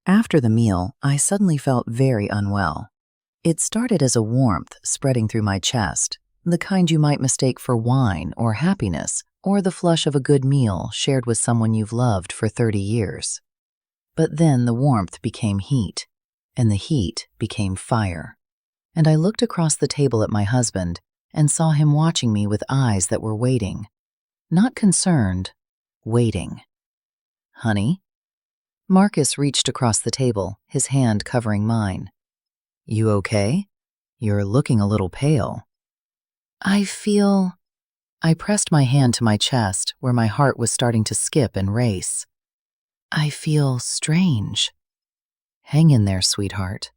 After the meal, I suddenly felt very unwell. It started as a warmth spreading through my chest, the kind you might mistake for wine or happiness, or the flush of a good meal shared with someone you've loved for 30 years. But then the warmth became heat, and the heat became fire. And I looked across the table at my husband and saw him watching me with eyes that were waiting. Not concerned, waiting. "Honey?" Marcus reached across the table, his hand covering mine. "You okay? You're looking a little pale." I pressed my hand to my chest where my heart was starting to skip and race. "I feel strange." "Hang in there, sweetheart."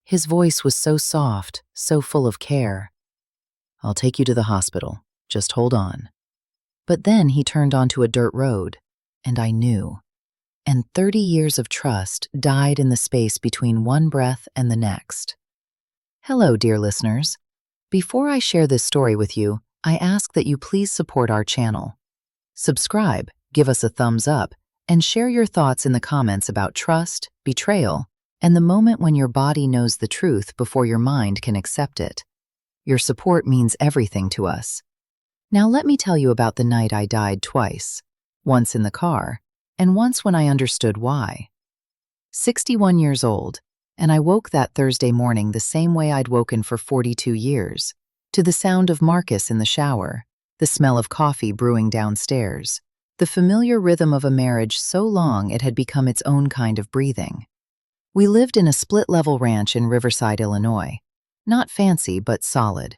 His voice was so soft, so full of care. "I'll take you to the hospital. Just hold on." But then he turned onto a dirt road, and I knew. And 30 years of trust died in the space between one breath and the next. Hello, dear listeners. Before I share this story with you, I ask that you please support our channel. Subscribe, give us a thumbs up, and share your thoughts in the comments about trust, betrayal, and the moment when your body knows the truth before your mind can accept it. Your support means everything to us. Now let me tell you about the night I died twice, once in the car, and once when I understood why. 61 years old, and I woke that Thursday morning the same way I'd woken for 42 years, to the sound of Marcus in the shower, the smell of coffee brewing downstairs, the familiar rhythm of a marriage so long it had become its own kind of breathing. We lived in a split-level ranch in Riverside, Illinois. Not fancy, but solid.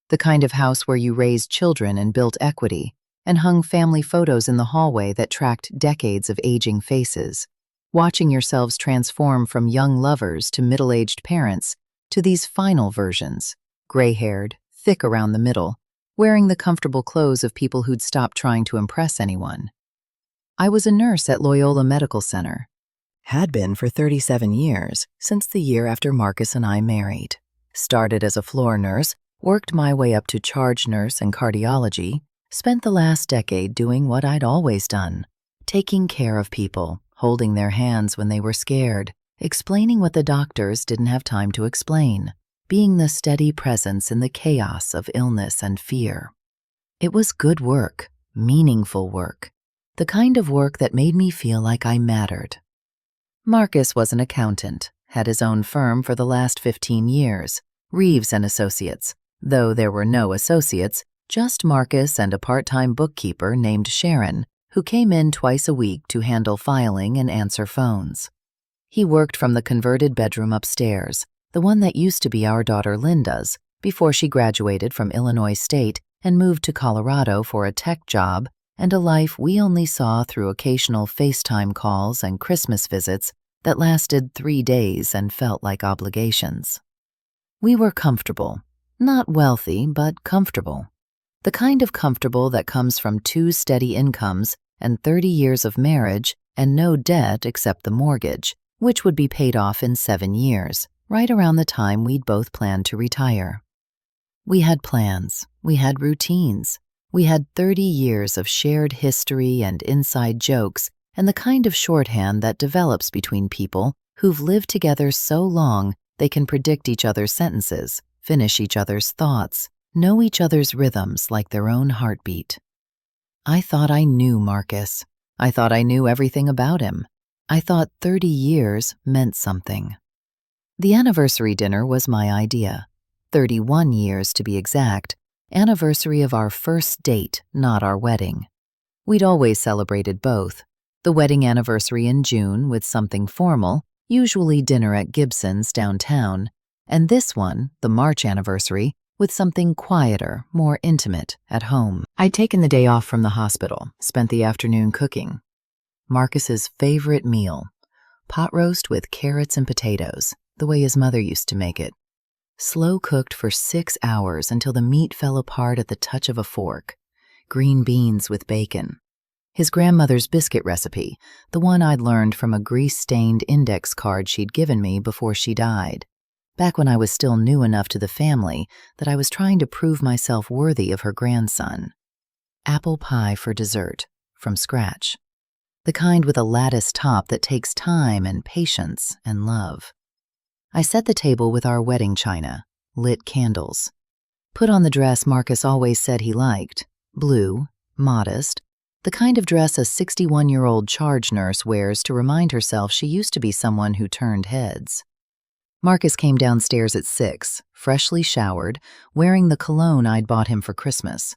The kind of house where you raised children and built equity, and hung family photos in the hallway that tracked decades of aging faces, watching yourselves transform from young lovers to middle-aged parents to these final versions, gray-haired, thick around the middle, wearing the comfortable clothes of people who'd stopped trying to impress anyone. I was a nurse at Loyola Medical Center. Had been for 37 years, since the year after Marcus and I married. Started as a floor nurse, worked my way up to charge nurse and cardiology, spent the last decade doing what I'd always done, taking care of people, holding their hands when they were scared, explaining what the doctors didn't have time to explain, being the steady presence in the chaos of illness and fear. It was good work, meaningful work, the kind of work that made me feel like I mattered. Marcus was an accountant, had his own firm for the last 15 years, Reeves and Associates, though there were no associates, just Marcus and a part-time bookkeeper named Sharon, who came in twice a week to handle filing and answer phones. He worked from the converted bedroom upstairs, the one that used to be our daughter Linda's, before she graduated from Illinois State and moved to Colorado for a tech job and a life we only saw through occasional FaceTime calls and Christmas visits that lasted 3 days and felt like obligations. We were comfortable. Not wealthy, but comfortable. The kind of comfortable that comes from 2 steady incomes and 30 years of marriage and no debt except the mortgage, which would be paid off in 7 years, right around the time we'd both planned to retire. We had plans, we had routines, we had 30 years of shared history and inside jokes and the kind of shorthand that develops between people who've lived together so long they can predict each other's sentences, finish each other's thoughts, know each other's rhythms like their own heartbeat. I thought I knew Marcus. I thought I knew everything about him. I thought 30 years meant something. The anniversary dinner was my idea. 31 years to be exact, anniversary of our first date, not our wedding. We'd always celebrated both. The wedding anniversary in June with something formal, usually dinner at Gibson's downtown, and this one, the March anniversary, with something quieter, more intimate, at home. I'd taken the day off from the hospital, spent the afternoon cooking. Marcus's favorite meal, pot roast with carrots and potatoes, the way his mother used to make it. Slow cooked for 6 hours until the meat fell apart at the touch of a fork. Green beans with bacon. His grandmother's biscuit recipe, the one I'd learned from a grease-stained index card she'd given me before she died, back when I was still new enough to the family that I was trying to prove myself worthy of her grandson. Apple pie for dessert, from scratch. the kind with a lattice top that takes time and patience and love. I set the table with our wedding china, lit candles, put on the dress Marcus always said he liked, blue, modest, the kind of dress a 61-year-old charge nurse wears to remind herself she used to be someone who turned heads. Marcus came downstairs at 6, freshly showered, wearing the cologne I'd bought him for Christmas.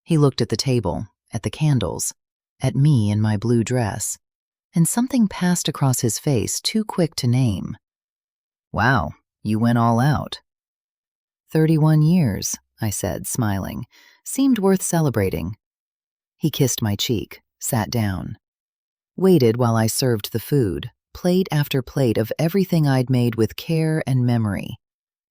He looked at the table, at the candles, at me in my blue dress, and something passed across his face too quick to name. "Wow, you went all out." 31 years, I said, smiling. Seemed worth celebrating. He kissed my cheek, sat down, waited while I served the food, plate after plate of everything I'd made with care and memory,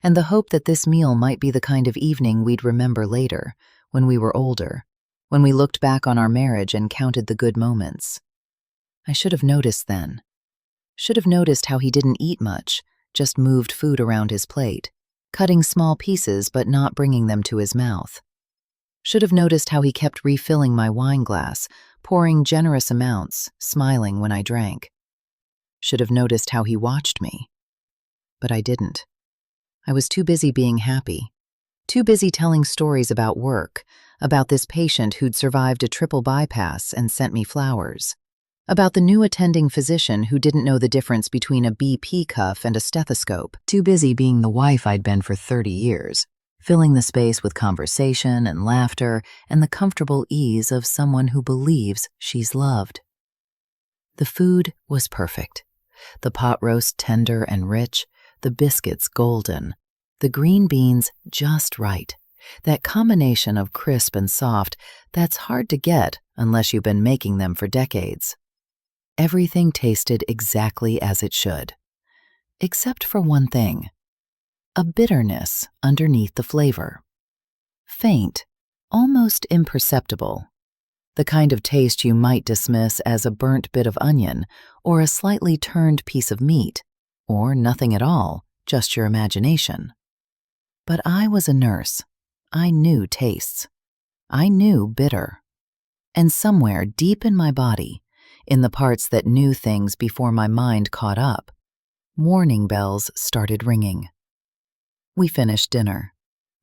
and the hope that this meal might be the kind of evening we'd remember later, when we were older, when we looked back on our marriage and counted the good moments. I should have noticed then. Should have noticed how he didn't eat much, just moved food around his plate, cutting small pieces but not bringing them to his mouth. Should have noticed how he kept refilling my wine glass, pouring generous amounts, smiling when I drank. Should have noticed how he watched me. But I didn't. I was too busy being happy, too busy telling stories about work, about this patient who'd survived a triple bypass and sent me flowers, about the new attending physician who didn't know the difference between a BP cuff and a stethoscope, too busy being the wife I'd been for 30 years, filling the space with conversation and laughter and the comfortable ease of someone who believes she's loved. The food was perfect. The pot roast tender and rich, the biscuits golden, the green beans just right. That combination of crisp and soft that's hard to get unless you've been making them for decades. Everything tasted exactly as it should, except for one thing. A bitterness underneath the flavor. Faint, almost imperceptible. The kind of taste you might dismiss as a burnt bit of onion or a slightly turned piece of meat, or nothing at all, just your imagination. But I was a nurse. I knew tastes. I knew bitter. And somewhere deep in my body, in the parts that knew things before my mind caught up, warning bells started ringing. We finished dinner.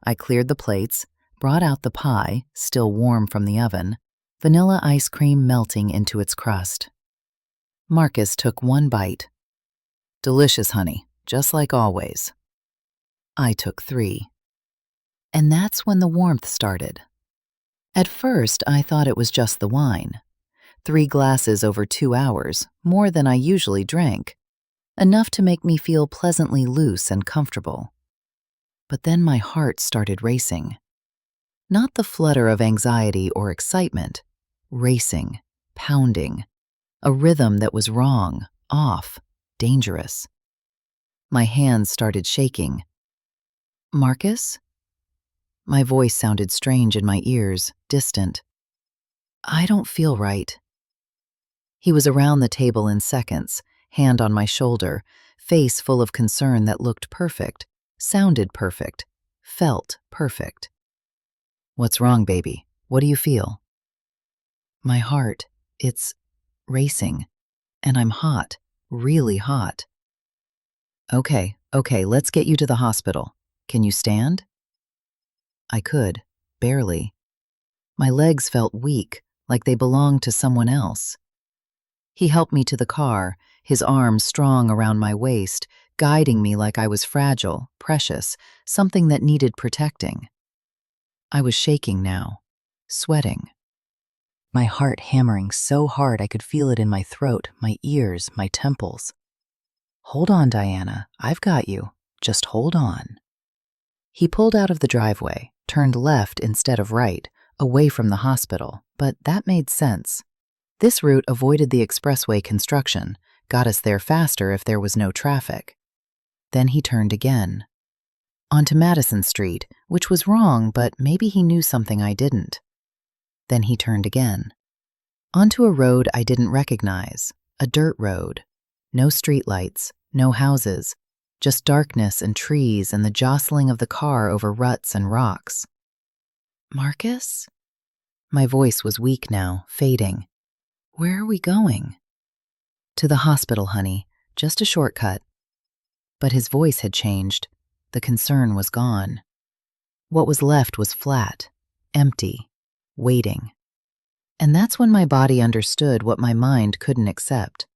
I cleared the plates, brought out the pie, still warm from the oven, vanilla ice cream melting into its crust. Marcus took one bite. "Delicious, honey, just like always." I took 3. And that's when the warmth started. At first, I thought it was just the wine. 3 glasses over 2 hours, more than I usually drank, enough to make me feel pleasantly loose and comfortable. But then my heart started racing. Not the flutter of anxiety or excitement, racing, pounding, a rhythm that was wrong, off, dangerous. My hands started shaking. "Marcus?" My voice sounded strange in my ears, distant. "I don't feel right." He was around the table in seconds, hand on my shoulder, face full of concern that looked perfect, sounded perfect, felt perfect. "What's wrong, baby? What do you feel?" "My heart, it's racing, and I'm hot, really hot." Okay, let's get you to the hospital. Can you stand?" I could, barely. My legs felt weak, like they belonged to someone else. He helped me to the car, his arms strong around my waist, guiding me like I was fragile, precious, something that needed protecting. I was shaking now, sweating. My heart hammering so hard I could feel it in my throat, my ears, my temples. "Hold on, Diana, I've got you. Just hold on." He pulled out of the driveway, turned left instead of right, away from the hospital, but that made sense. This route avoided the expressway construction, got us there faster if there was no traffic. Then he turned again. Onto Madison Street, which was wrong, but maybe he knew something I didn't. Then he turned again. Onto a road I didn't recognize, a dirt road. No streetlights, no houses, just darkness and trees and the jostling of the car over ruts and rocks. "Marcus?" My voice was weak now, fading. Where are we going? To the hospital, honey. Just a shortcut. But his voice had changed. The concern was gone. What was left was flat, empty, waiting. And that's when my body understood what my mind couldn't accept.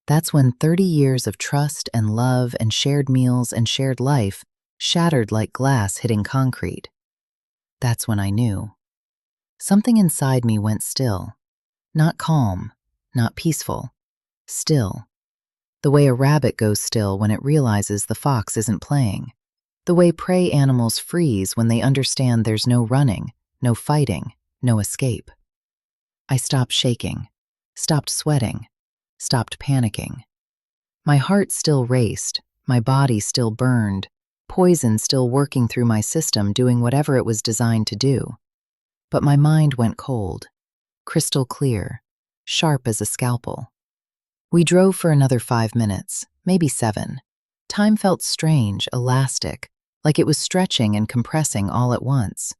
That's when 30 years of trust and love and shared meals and shared life shattered like glass hitting concrete. That's when I knew. Something inside me went still. Not calm, not peaceful. Still. The way a rabbit goes still when it realizes the fox isn't playing. The way prey animals freeze when they understand there's no running, no fighting, no escape. I stopped shaking, stopped sweating, stopped panicking. My heart still raced, my body still burned, poison still working through my system doing whatever it was designed to do. But my mind went cold, crystal clear, sharp as a scalpel. We drove for another 5 minutes, maybe 7. Time felt strange, elastic, like it was stretching and compressing all at once.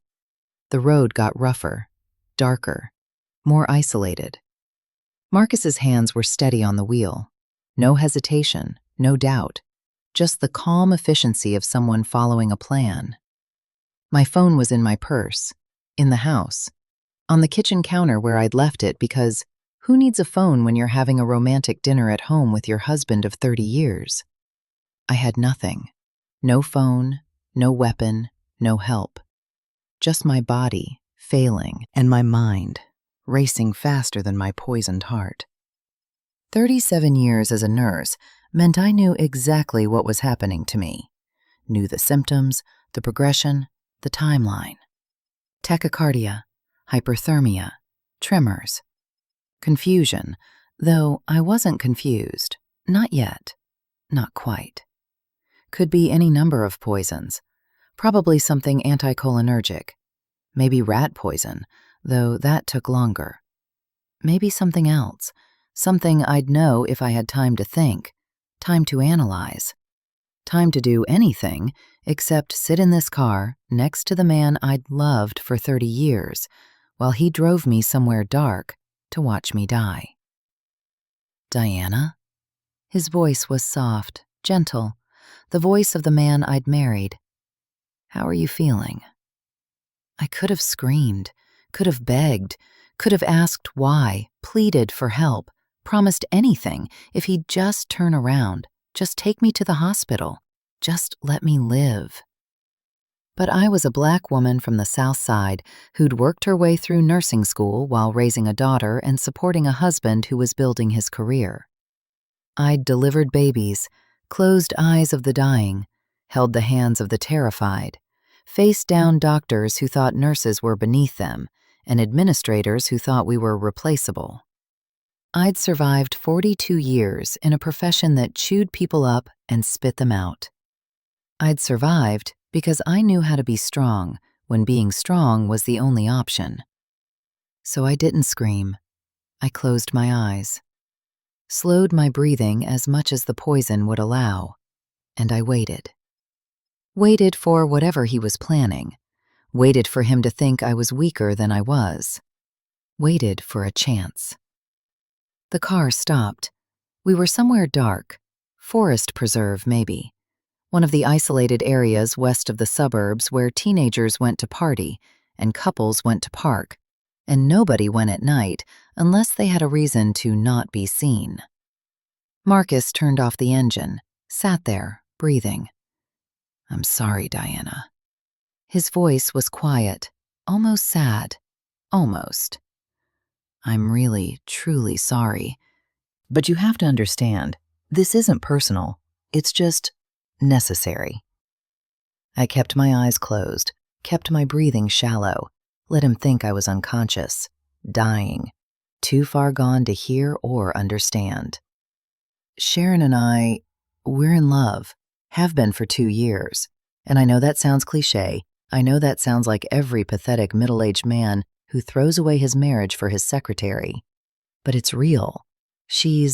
The road got rougher, darker, more isolated. Marcus's hands were steady on the wheel. No hesitation, no doubt, just the calm efficiency of someone following a plan. My phone was in my purse, in the house, on the kitchen counter where I'd left it because who needs a phone when you're having a romantic dinner at home with your husband of 30 years? I had nothing. No phone, no weapon, no help. Just my body, failing, and my mind, racing faster than my poisoned heart. 37 years as a nurse meant I knew exactly what was happening to me. Knew the symptoms, the progression, the timeline. Tachycardia, hyperthermia, tremors. Confusion, though I wasn't confused. Not yet. Not quite. Could be any number of poisons. Probably something anticholinergic. Maybe rat poison, though that took longer. Maybe something else. Something I'd know if I had time to think, time to analyze. Time to do anything except sit in this car next to the man I'd loved for 30 years while he drove me somewhere dark to watch me die. Diana? His voice was soft, gentle, the voice of the man I'd married. How are you feeling? I could have screamed, could have begged, could have asked why, pleaded for help, promised anything if he'd just turn around, just take me to the hospital, just let me live. But I was a black woman from the South Side who'd worked her way through nursing school while raising a daughter and supporting a husband who was building his career. I'd delivered babies, closed eyes of the dying, held the hands of the terrified, faced down doctors who thought nurses were beneath them, and administrators who thought we were replaceable. I'd survived 42 years in a profession that chewed people up and spit them out. I'd survived because I knew how to be strong when being strong was the only option. So I didn't scream. I closed my eyes, slowed my breathing as much as the poison would allow, and I waited. Waited for whatever he was planning. Waited for him to think I was weaker than I was. Waited for a chance. The car stopped. We were somewhere dark. Forest preserve, maybe. One of the isolated areas west of the suburbs where teenagers went to party and couples went to park, and nobody went at night unless they had a reason to not be seen. Marcus turned off the engine, sat there, breathing. I'm sorry, Diana. His voice was quiet, almost sad, almost. I'm really, truly sorry. But you have to understand, this isn't personal. It's just necessary. I kept my eyes closed, kept my breathing shallow, let him think I was unconscious, dying, too far gone to hear or understand. Sharon and we're in love, have been for 2 years. And I know that sounds cliche. I know that sounds like every pathetic middle-aged man who throws away his marriage for his secretary. But it's real. She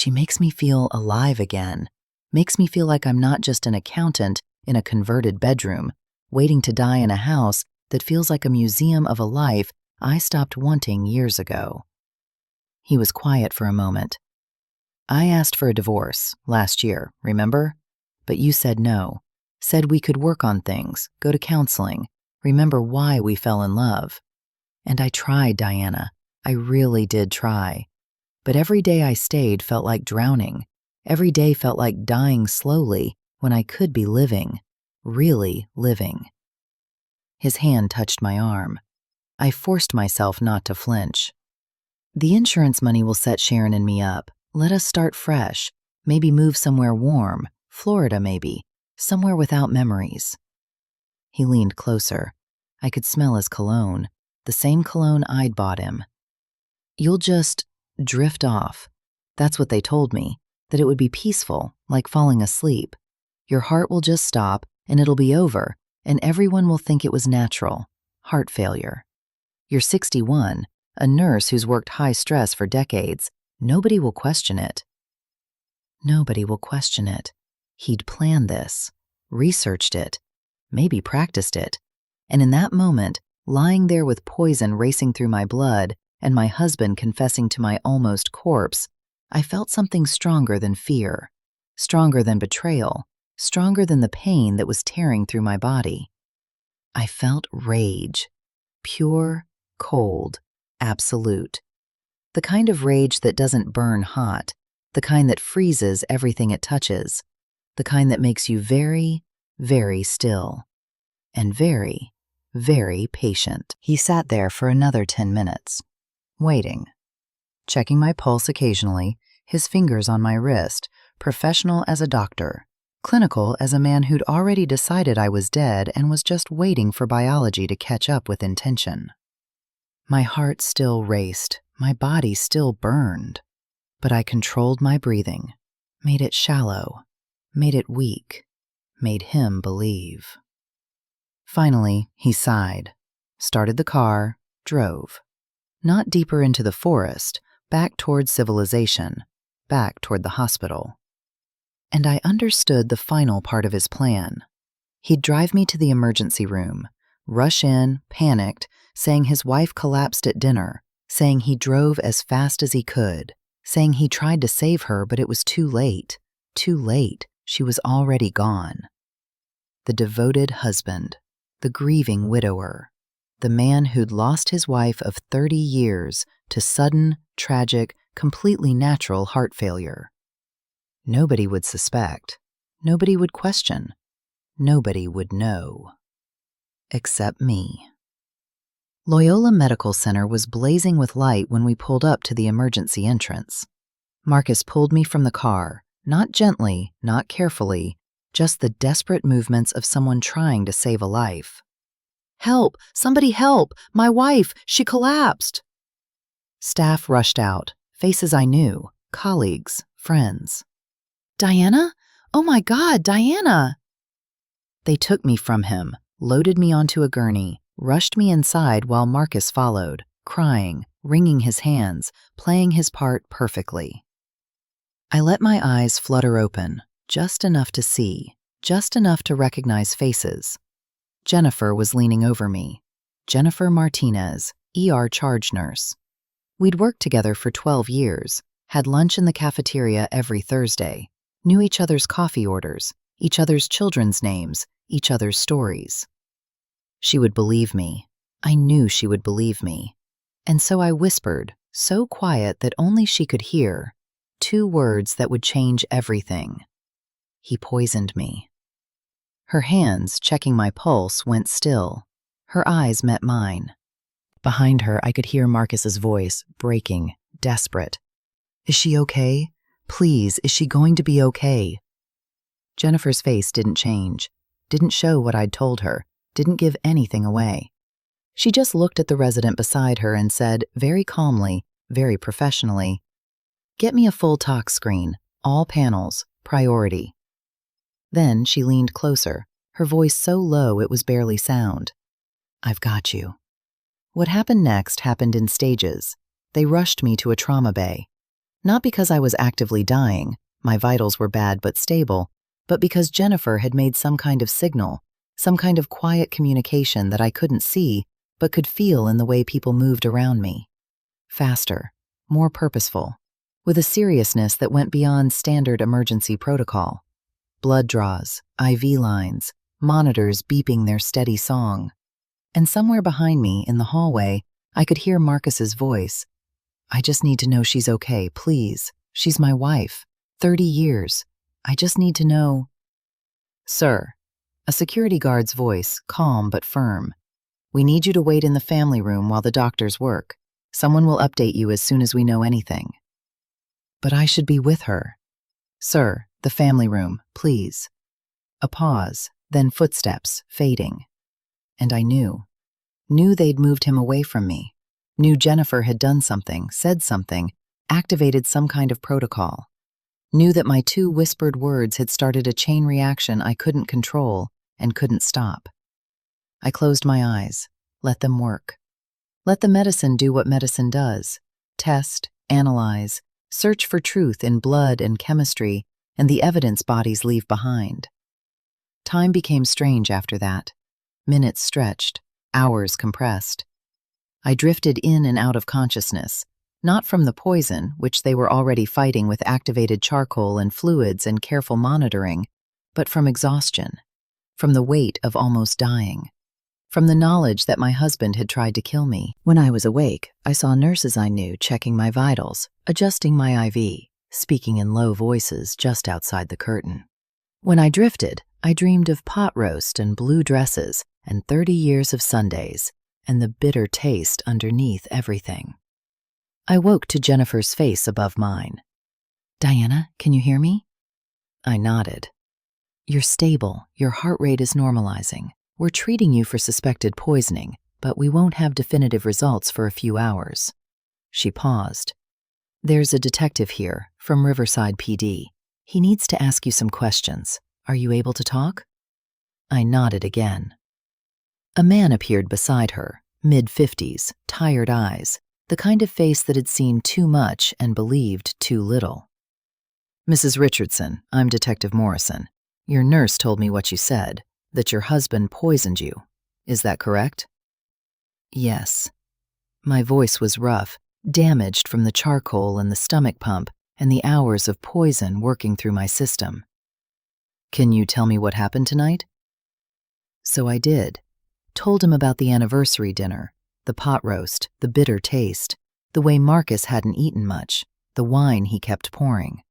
makes me feel alive again. Makes me feel like I'm not just an accountant in a converted bedroom, waiting to die in a house that feels like a museum of a life I stopped wanting years ago. He was quiet for a moment. "I asked for a divorce last year, remember? But you said no. Said we could work on things, go to counseling, remember why we fell in love. And I tried, Diana. I really did try. But every day I stayed felt like drowning. Every day felt like dying slowly when I could be living, really living." His hand touched my arm. I forced myself not to flinch. "The insurance money will set Sharon and me up. Let us start fresh. Maybe move somewhere warm. Florida, maybe. Somewhere without memories." He leaned closer. I could smell his cologne, the same cologne I'd bought him. "You'll just drift off. That's what they told me, that it would be peaceful, like falling asleep. Your heart will just stop, and it'll be over, and everyone will think it was natural. Heart failure. You're 61, a nurse who's worked high stress for decades. Nobody will question it." Nobody will question it. He'd planned this, researched it, maybe practiced it. And in that moment, lying there with poison racing through my blood and my husband confessing to my almost corpse, I felt something stronger than fear, stronger than betrayal, stronger than the pain that was tearing through my body. I felt rage, pure, cold, absolute. The kind of rage that doesn't burn hot, the kind that freezes everything it touches, the kind that makes you very, very still, and very, very patient. He sat there for another 10 minutes, waiting, checking my pulse occasionally, his fingers on my wrist, professional as a doctor, clinical as a man who'd already decided I was dead and was just waiting for biology to catch up with intention. My heart still raced, my body still burned, but I controlled my breathing, made it shallow, made it weak, made him believe. Finally, he sighed, started the car, drove. Not deeper into the forest, back toward civilization, back toward the hospital. And I understood the final part of his plan. He'd drive me to the emergency room, rush in, panicked, saying his wife collapsed at dinner, saying he drove as fast as he could, saying he tried to save her but it was too late. Too late. She was already gone. The devoted husband, the grieving widower, the man who'd lost his wife of 30 years to sudden, tragic, completely natural heart failure. Nobody would suspect. Nobody would question. Nobody would know. Except me. Loyola Medical Center was blazing with light when we pulled up to the emergency entrance. Marcus pulled me from the car, not gently, not carefully, just the desperate movements of someone trying to save a life. "Help! Somebody help! My wife! She collapsed!" Staff rushed out, faces I knew, colleagues, friends. "Diana? Oh my God, Diana!" They took me from him, loaded me onto a gurney, rushed me inside while Marcus followed, crying, wringing his hands, playing his part perfectly. I let my eyes flutter open, just enough to see, just enough to recognize faces. Jennifer was leaning over me. Jennifer Martinez, ER charge nurse. We'd worked together for 12 years, had lunch in the cafeteria every Thursday, knew each other's coffee orders, each other's children's names, each other's stories. She would believe me. I knew she would believe me. And so I whispered, so quiet that only she could hear, 2 words that would change everything. He poisoned me. Her hands, checking my pulse, went still. Her eyes met mine. Behind her, I could hear Marcus's voice, breaking, desperate. "Is she okay? Please, is she going to be okay?" Jennifer's face didn't change, didn't show what I'd told her, didn't give anything away. She just looked at the resident beside her and said, very calmly, very professionally, "Get me a full tox screen, all panels, priority." Then she leaned closer, her voice so low it was barely sound. "I've got you." What happened next happened in stages. They rushed me to a trauma bay. Not because I was actively dying, my vitals were bad but stable, but because Jennifer had made some kind of signal, some kind of quiet communication that I couldn't see, but could feel in the way people moved around me. Faster, more purposeful, with a seriousness that went beyond standard emergency protocol. Blood draws, IV lines, monitors beeping their steady song. And somewhere behind me, in the hallway, I could hear Marcus's voice. "I just need to know she's okay, please. She's my wife. 30 years. I just need to know." "Sir," a security guard's voice, calm but firm. "We need you to wait in the family room while the doctors work. Someone will update you as soon as we know anything." "But I should be with her." "Sir, the family room, please." A pause, then footsteps, fading. And I knew they'd moved him away from me. Knew Jennifer had done something, said something, activated some kind of protocol. Knew that my 2 whispered words had started a chain reaction I couldn't control and couldn't stop. I closed my eyes, let them work. Let the medicine do what medicine does: test, analyze, search for truth in blood and chemistry and the evidence bodies leave behind. Time became strange after that. Minutes stretched, hours compressed. I drifted in and out of consciousness, not from the poison, which they were already fighting with activated charcoal and fluids and careful monitoring, but from exhaustion, from the weight of almost dying, from the knowledge that my husband had tried to kill me. When I was awake, I saw nurses I knew checking my vitals, adjusting my IV, speaking in low voices just outside the curtain. When I drifted, I dreamed of pot roast and blue dresses and 30 years of Sundays and the bitter taste underneath everything. I woke to Jennifer's face above mine. "Diana, can you hear me?" I nodded. "You're stable. Your heart rate is normalizing. We're treating you for suspected poisoning, but we won't have definitive results for a few hours." She paused. "There's a detective here from Riverside PD. He needs to ask you some questions. Are you able to talk?" I nodded again. A man appeared beside her, mid-50s, tired eyes, the kind of face that had seen too much and believed too little. "Mrs. Richardson, I'm Detective Morrison. Your nurse told me what you said, that your husband poisoned you. Is that correct?" "Yes." My voice was rough, damaged from the charcoal and the stomach pump and the hours of poison working through my system. "Can you tell me what happened tonight?" So I did. Told him about the anniversary dinner, the pot roast, the bitter taste, the way Marcus hadn't eaten much, the wine he kept pouring,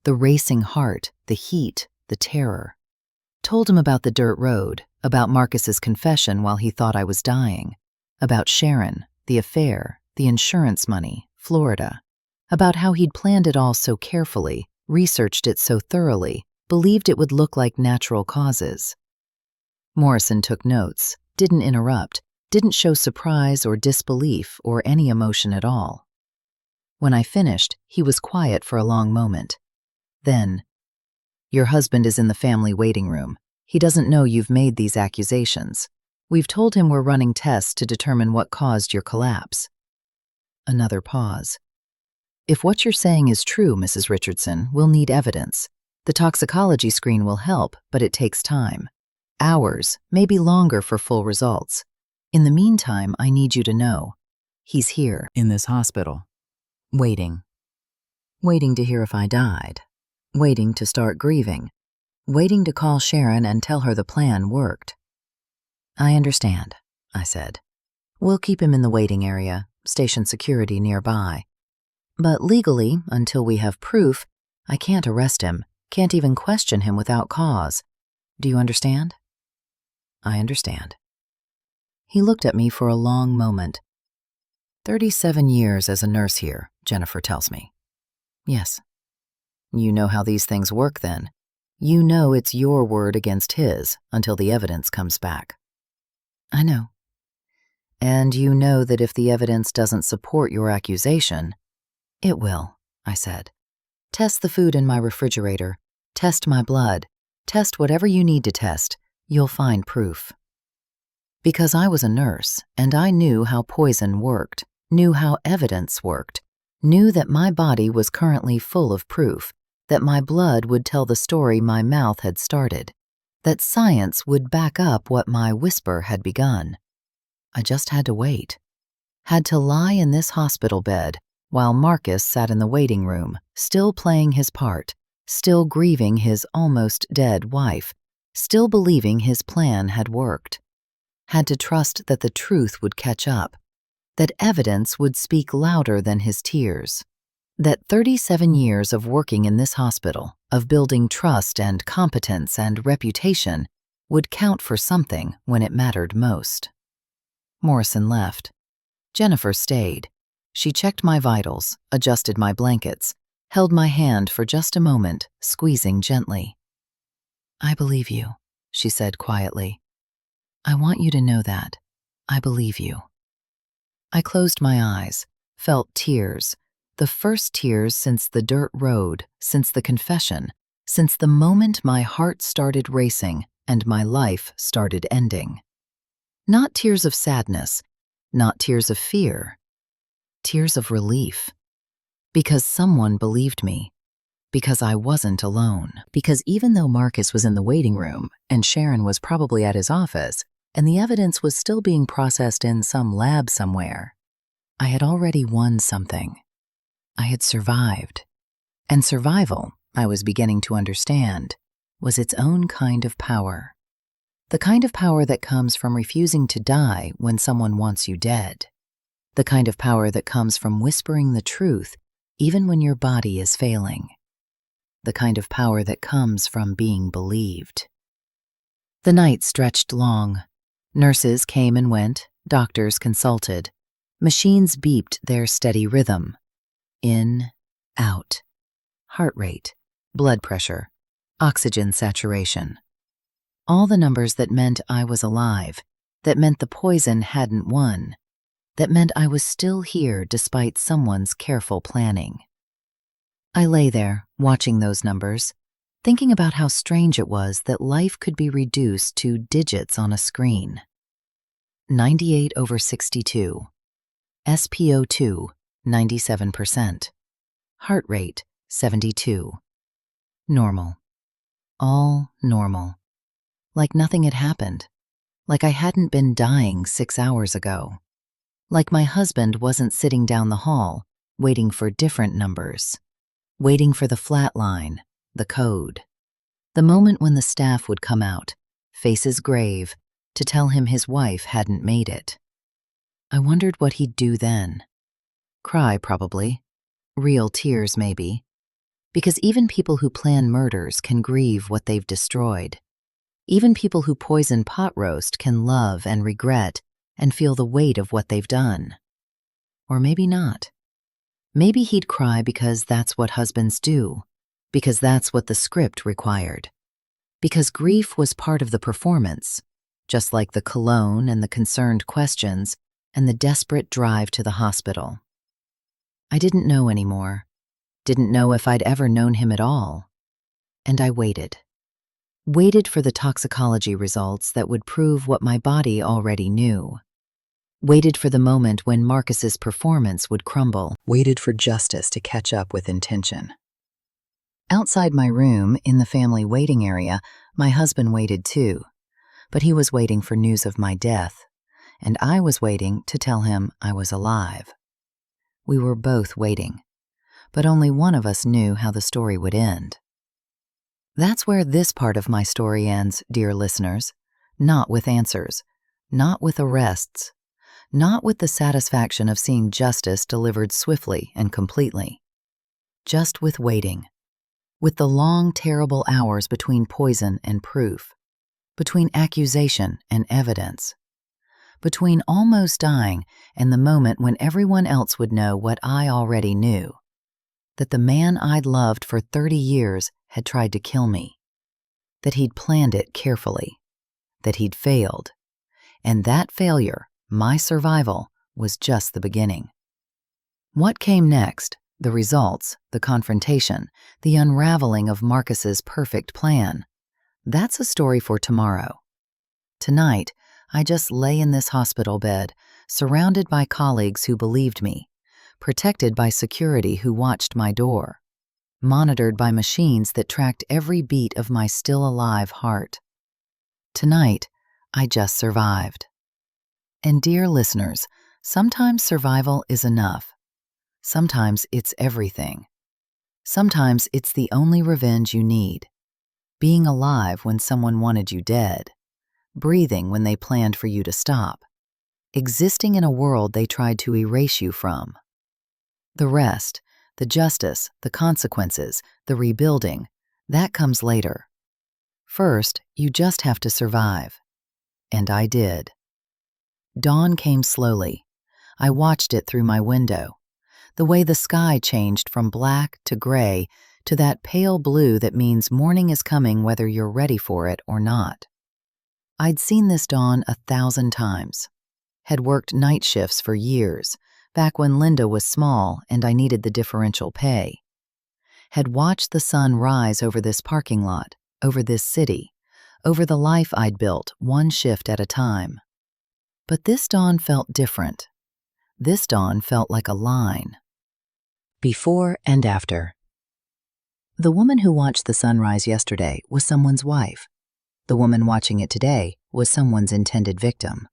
the racing heart, the heat, the terror. Told him about the dirt road, about Marcus's confession while he thought I was dying, about Sharon, the affair, the insurance money, Florida, about how he'd planned it all so carefully, researched it so thoroughly, believed it would look like natural causes. Morrison took notes, didn't interrupt, didn't show surprise or disbelief or any emotion at all. When I finished, he was quiet for a long moment. Then, "Your husband is in the family waiting room. He doesn't know you've made these accusations. We've told him we're running tests to determine what caused your collapse." Another pause. "If what you're saying is true, Mrs. Richardson, we'll need evidence. The toxicology screen will help, but it takes time. Hours, maybe longer for full results. In the meantime, I need you to know, he's here in this hospital, waiting. Waiting to hear if I died. Waiting to start grieving. Waiting to call Sharon and tell her the plan worked." "I understand," I said. "We'll keep him in the waiting area, station security nearby. But legally, until we have proof, I can't arrest him, can't even question him without cause. Do you understand?" "I understand." He looked at me for a long moment. 37 years as a nurse here, Jennifer tells me." "Yes." "You know how these things work then. You know it's your word against his until the evidence comes back." "I know." "And you know that if the evidence doesn't support your accusation—" "It will," I said. "Test the food in my refrigerator. Test my blood. Test whatever you need to test. You'll find proof." Because I was a nurse, and I knew how poison worked, knew how evidence worked, knew that my body was currently full of proof, that my blood would tell the story my mouth had started, that science would back up what my whisper had begun. I just had to wait. Had to lie in this hospital bed, while Marcus sat in the waiting room, still playing his part, still grieving his almost dead wife, still believing his plan had worked. Had to trust that the truth would catch up, that evidence would speak louder than his tears, that 37 years of working in this hospital, of building trust and competence and reputation, would count for something when it mattered most. Morrison left. Jennifer stayed. She checked my vitals, adjusted my blankets, held my hand for just a moment, squeezing gently. "I believe you," she said quietly. "I want you to know that. I believe you." I closed my eyes, felt tears, the first tears since the dirt road, since the confession, since the moment my heart started racing and my life started ending. Not tears of sadness, not tears of fear, tears of relief. Because someone believed me. Because I wasn't alone. Because even though Marcus was in the waiting room and Sharon was probably at his office, and the evidence was still being processed in some lab somewhere, I had already won something. I had survived. And survival, I was beginning to understand, was its own kind of power. The kind of power that comes from refusing to die when someone wants you dead. The kind of power that comes from whispering the truth even when your body is failing. The kind of power that comes from being believed. The night stretched long. Nurses came and went, doctors consulted. Machines beeped their steady rhythm. In, out. Heart rate, blood pressure, oxygen saturation. All the numbers that meant I was alive, that meant the poison hadn't won, that meant I was still here despite someone's careful planning. I lay there, watching those numbers, thinking about how strange it was that life could be reduced to digits on a screen. 98/62. SpO2, 97%. Heart rate, 72. Normal. All normal. Like nothing had happened. Like I hadn't been dying 6 hours ago. Like my husband wasn't sitting down the hall, waiting for different numbers. Waiting for the flat line, the code. The moment when the staff would come out, faces grave, to tell him his wife hadn't made it. I wondered what he'd do then. Cry, probably. Real tears, maybe. Because even people who plan murders can grieve what they've destroyed. Even people who poison pot roast can love and regret and feel the weight of what they've done. Or maybe not. Maybe he'd cry because that's what husbands do, because that's what the script required. Because grief was part of the performance, just like the cologne and the concerned questions and the desperate drive to the hospital. I didn't know anymore. Didn't know if I'd ever known him at all. And I waited. Waited for the toxicology results that would prove what my body already knew. Waited for the moment when Marcus's performance would crumble. Waited for justice to catch up with intention. Outside my room, in the family waiting area, my husband waited too. But he was waiting for news of my death, and I was waiting to tell him I was alive. We were both waiting, but only one of us knew how the story would end. That's where this part of my story ends, dear listeners. Not with answers, not with arrests, not with the satisfaction of seeing justice delivered swiftly and completely. Just with waiting. With the long, terrible hours between poison and proof. Between accusation and evidence. Between almost dying and the moment when everyone else would know what I already knew. That the man I'd loved for 30 years had tried to kill me. That he'd planned it carefully. That he'd failed. And that failure, my survival, was just the beginning. What came next, the results, the confrontation, the unraveling of Marcus's perfect plan, that's a story for tomorrow. Tonight, I just lay in this hospital bed, surrounded by colleagues who believed me, protected by security who watched my door, monitored by machines that tracked every beat of my still-alive heart. Tonight, I just survived. And dear listeners, sometimes survival is enough. Sometimes it's everything. Sometimes it's the only revenge you need. Being alive when someone wanted you dead. Breathing when they planned for you to stop. Existing in a world they tried to erase you from. The rest, the justice, the consequences, the rebuilding, that comes later. First, you just have to survive. And I did. Dawn came slowly. I watched it through my window. The way the sky changed from black to gray to that pale blue that means morning is coming whether you're ready for it or not. I'd seen this dawn 1,000 times. Had worked night shifts for years, back when Linda was small and I needed the differential pay. Had watched the sun rise over this parking lot, over this city, over the life I'd built one shift at a time. But this dawn felt different. This dawn felt like a line. Before and after. The woman who watched the sunrise yesterday was someone's wife. The woman watching it today was someone's intended victim.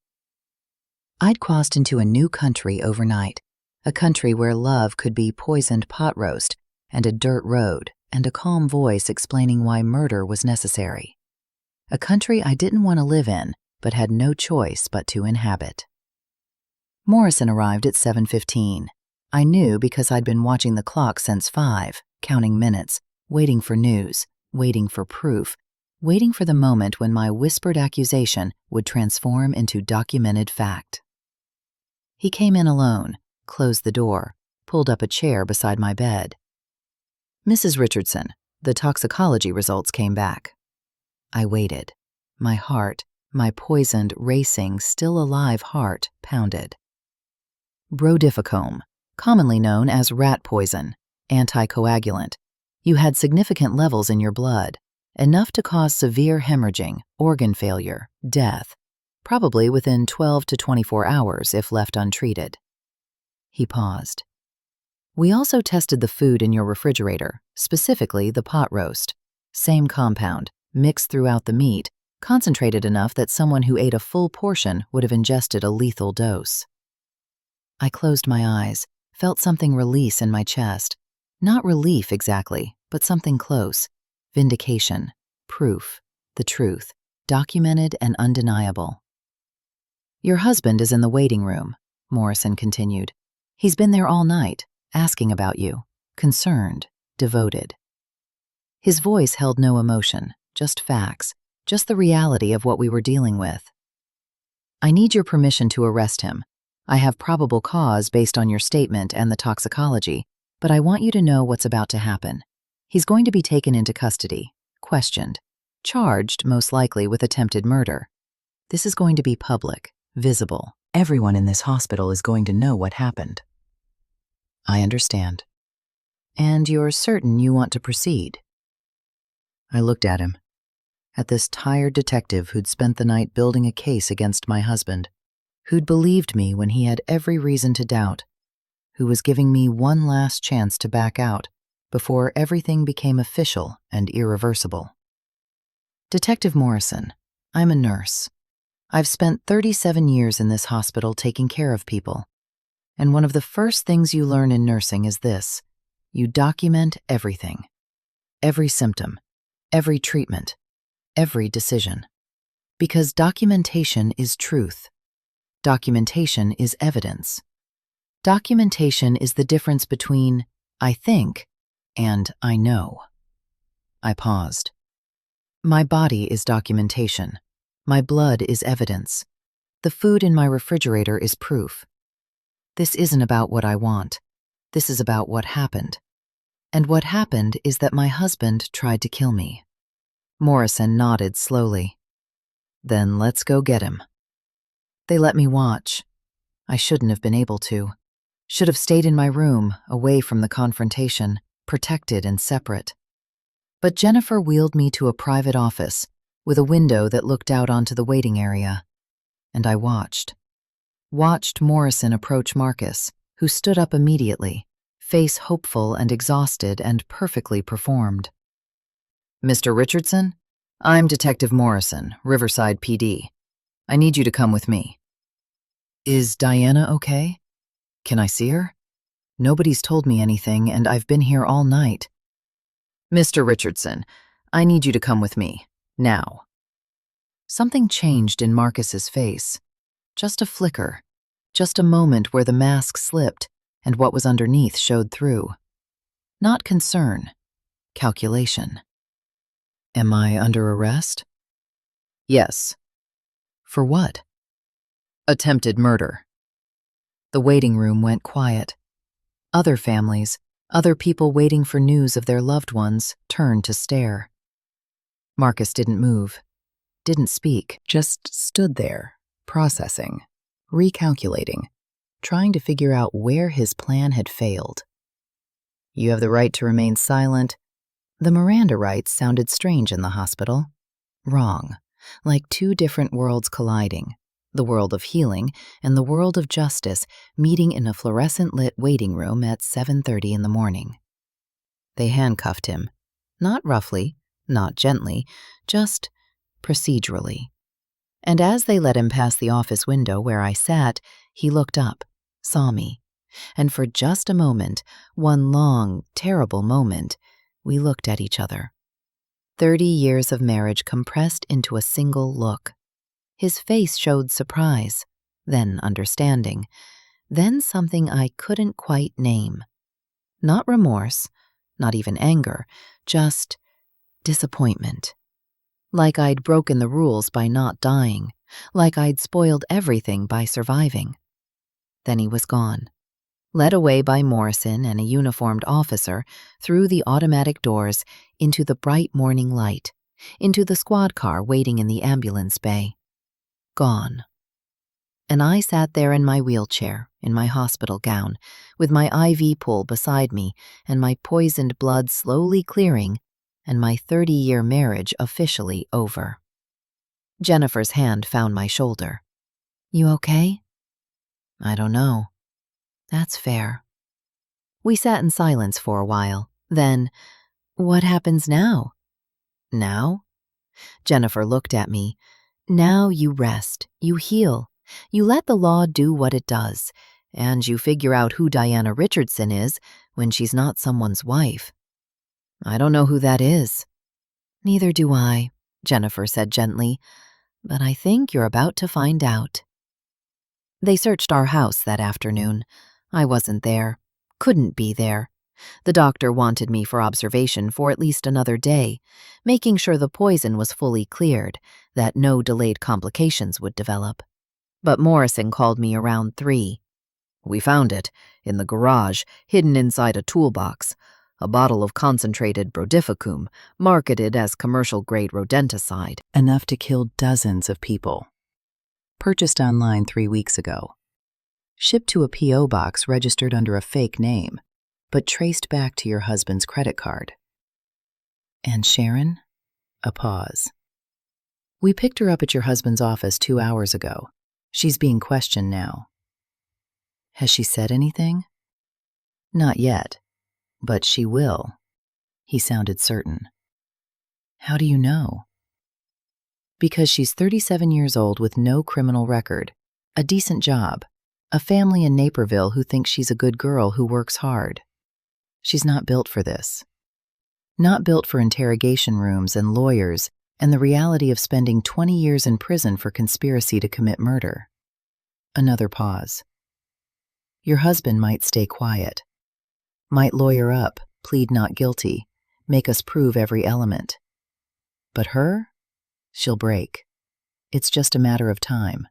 I'd crossed into a new country overnight, a country where love could be poisoned pot roast and a dirt road and a calm voice explaining why murder was necessary. A country I didn't want to live in, but had no choice but to inhabit. Morrison arrived at 7:15. I knew because I'd been watching the clock since 5, counting minutes, waiting for news, waiting for proof, waiting for the moment when my whispered accusation would transform into documented fact. He came in alone, closed the door, pulled up a chair beside my bed. "Mrs. Richardson, the toxicology results came back." I waited. My heart, my poisoned, racing, still alive heart, pounded. Brodifacoum, commonly known as rat poison, anticoagulant. You had significant levels in your blood, enough to cause severe hemorrhaging, organ failure, death, probably within 12 to 24 hours if left untreated. He paused. "We also tested the food in your refrigerator, specifically the pot roast. Same compound, mixed throughout the meat, concentrated enough that someone who ate a full portion would have ingested a lethal dose." I closed my eyes, felt something release in my chest. Not relief exactly, but something close. Vindication, proof, the truth, documented and undeniable. "Your husband is in the waiting room," Morrison continued. "He's been there all night, asking about you, concerned, devoted." His voice held no emotion, just facts, just the reality of what we were dealing with. "I need your permission to arrest him. I have probable cause based on your statement and the toxicology, but I want you to know what's about to happen. He's going to be taken into custody, questioned, charged most likely with attempted murder. This is going to be public, visible. Everyone in this hospital is going to know what happened." "I understand." "And you're certain you want to proceed?" I looked at him, at this tired detective who'd spent the night building a case against my husband, who'd believed me when he had every reason to doubt, who was giving me one last chance to back out before everything became official and irreversible. "Detective Morrison, I'm a nurse. I've spent 37 years in this hospital taking care of people. And one of the first things you learn in nursing is this: you document everything. Every symptom, every treatment, every decision. Because documentation is truth. Documentation is evidence. Documentation is the difference between I think and I know." I paused. "My body is documentation. My blood is evidence. The food in my refrigerator is proof. This isn't about what I want. This is about what happened. And what happened is that my husband tried to kill me." Morrison nodded slowly. "Then let's go get him." They let me watch. I shouldn't have been able to. Should have stayed in my room, away from the confrontation, protected and separate. But Jennifer wheeled me to a private office with a window that looked out onto the waiting area. And I watched. Watched Morrison approach Marcus, who stood up immediately, face hopeful and exhausted and perfectly performed. "Mr. Richardson, I'm Detective Morrison, Riverside PD. I need you to come with me." "Is Diana okay? Can I see her?" Nobody's told me anything, and I've been here all night. Mr. Richardson, I need you to come with me. Now. Something changed in Marcus's face. Just a flicker. Just a moment where the mask slipped and what was underneath showed through. Not concern. Calculation. Am I under arrest? Yes. For what? Attempted murder. The waiting room went quiet. Other families, other people waiting for news of their loved ones, turned to stare. Marcus didn't move, didn't speak, just stood there, processing, recalculating, trying to figure out where his plan had failed. You have the right to remain silent. The Miranda rights sounded strange in the hospital. Wrong, like two different worlds colliding. The world of healing and the world of justice meeting in a fluorescent-lit waiting room at 7:30 in the morning. They handcuffed him, not roughly, not gently, just procedurally. And as they let him pass the office window where I sat, he looked up, saw me, and for just a moment, one long, terrible moment, we looked at each other. 30 years of marriage compressed into a single look. His face showed surprise, then understanding, then something I couldn't quite name. Not remorse, not even anger, just disappointment. Like I'd broken the rules by not dying, like I'd spoiled everything by surviving. Then he was gone, led away by Morrison and a uniformed officer through the automatic doors into the bright morning light, into the squad car waiting in the ambulance bay. Gone. And I sat there in my wheelchair, in my hospital gown, with my IV pole beside me and my poisoned blood slowly clearing and my 30-year marriage officially over. Jennifer's hand found my shoulder. You okay? I don't know. That's fair. We sat in silence for a while. Then, what happens now? Now? Jennifer looked at me. Now you rest, you heal, you let the law do what it does, and you figure out who Diana Richardson is when she's not someone's wife. I don't know who that is. Neither do I, Jennifer said gently, but I think you're about to find out. They searched our house that afternoon. I wasn't there, couldn't be there. The doctor wanted me for observation for at least another day, making sure the poison was fully cleared, that no delayed complications would develop. But Morrison called me around 3. We found it, in the garage, hidden inside a toolbox, a bottle of concentrated brodifacoum, marketed as commercial-grade rodenticide. Enough to kill dozens of people. Purchased online 3 weeks ago. Shipped to a P.O. box registered under a fake name, but traced back to your husband's credit card. And Sharon? A pause. We picked her up at your husband's office 2 hours ago. She's being questioned now. Has she said anything? Not yet, but she will. He sounded certain. How do you know? Because she's 37 years old with no criminal record, a decent job, a family in Naperville who thinks she's a good girl who works hard. She's not built for this. Not built for interrogation rooms and lawyers and the reality of spending 20 years in prison for conspiracy to commit murder. Another pause. Your husband might stay quiet, might lawyer up, plead not guilty, make us prove every element. But her? She'll break. It's just a matter of time.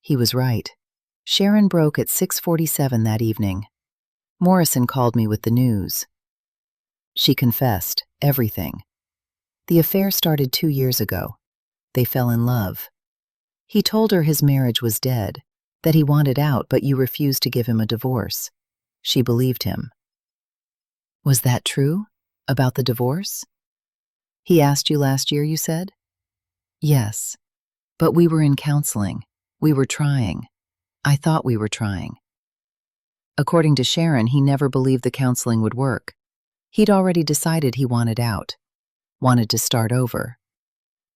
He was right. Sharon broke at 6:47 that evening. Morrison called me with the news. She confessed everything. The affair started 2 years ago. They fell in love. He told her his marriage was dead, that he wanted out, but you refused to give him a divorce. She believed him. Was that true? About the divorce? He asked you last year, you said? Yes. But we were in counseling. We were trying. I thought we were trying. According to Sharon, he never believed the counseling would work. He'd already decided he wanted out, wanted to start over.